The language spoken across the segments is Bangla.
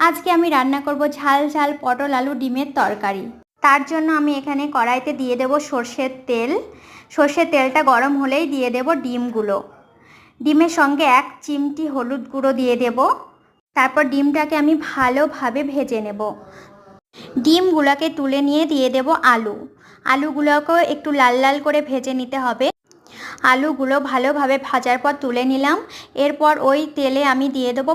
আজকে আমি রান্না করব ঝাল ঝাল পটল আলু ডিমের তরকারি। তার জন্য আমি এখানে কড়াইতে দিয়ে দেব সর্ষের তেল। সর্ষের তেলটা গরম হলেই দিয়ে দেব ডিমগুলো। ডিমের সঙ্গে 1 চিমটি হলুদ গুঁড়ো দিয়ে দেব। তারপর ডিমটাকে আমি ভালোভাবে ভেজে নেব। ডিমগুলোকে তুলে নিয়ে দিয়ে দেব আলু। আলুগুলোকেও একটু লাল লাল করে ভেজে নিতে হবে। আলুগুলো ভালোভাবে ভাজার পর তুলে নিলাম। এরপর ওই তেলে আমি দিয়ে দেবো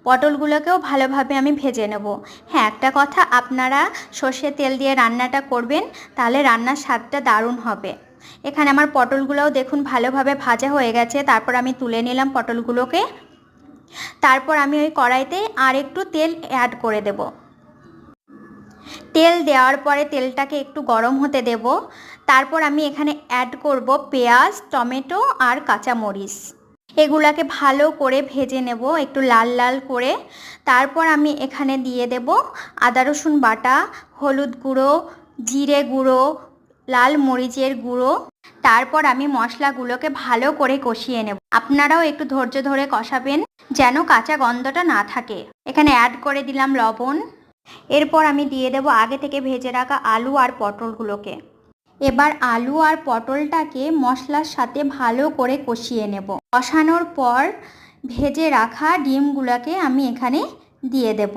পটলগুলোকেও ভালোভাবে আমি ভেজে নেব। হ্যাঁ, একটা কথা, আপনারা সর্ষের তেল দিয়ে রান্নাটা করবেন, তাহলে রান্নার স্বাদটা দারুণ হবে। এখানে আমার পটলগুলোও দেখুন ভালোভাবে ভাজা হয়ে গেছে। তারপর আমি তুলে নিলাম পটলগুলোকে। তারপর আমি ওই কড়াইতে আর একটু তেল অ্যাড করে দেব। তেল দেওয়ার পরে তেলটাকে একটু গরম হতে দেব। তারপর আমি এখানে অ্যাড করব পেঁয়াজ, টমেটো আর কাঁচামরিচ। এগুলাকে ভালো করে ভেজে নেব একটু লাল লাল করে। তারপর আমি এখানে দিয়ে দেব আদা রসুন বাটা, হলুদ গুঁড়ো, জিরে গুঁড়ো, লাল মরিচের গুঁড়ো। তারপর আমি মশলাগুলোকে ভালো করে কষিয়ে নেব। আপনারাও একটু ধৈর্য ধরে কষাবেন যেন কাঁচা গন্ধটা না থাকে। এখানে অ্যাড করে দিলাম লবণ। এরপর আমি দিয়ে দেব আগে থেকে ভেজে রাখা আলু আর পটলগুলোকে। এবার আলু আর পটলটাকে মশলার সাথে ভালো করে কষিয়ে নেব। কষানোর পর ভেজে রাখা ডিমগুলোকে আমি এখানে দিয়ে দেব।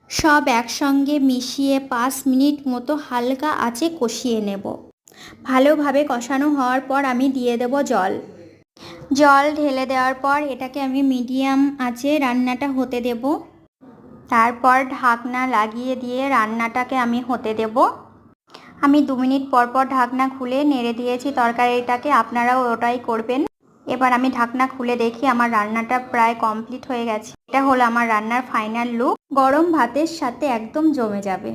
সব একসঙ্গে মিশিয়ে 5 মিনিট মতো হালকা আঁচে কষিয়ে নেব। ভালোভাবে কষানো হওয়ার পর আমি দিয়ে দেব জল ঢেলে দেওয়ার পর এটাকে আমি মিডিয়াম আঁচে রান্নাটা হতে দেব। তারপর ঢাকনা লাগিয়ে দিয়ে রান্নাটাকে আমি হতে দেব। আমি 2 মিনিট পর পর ঢাকনা খুলে নেড়ে দিয়েছি তরকারিটাকে, আপনারাও ওটাই করবেন। এবার আমি ঢাকনা খুলে দেখি আমার রান্নাটা প্রায় কমপ্লিট হয়ে গেছে। এটা হলো আমার রান্নার ফাইনাল লুক। গরম ভাতের সাথে একদম জমে যাবে।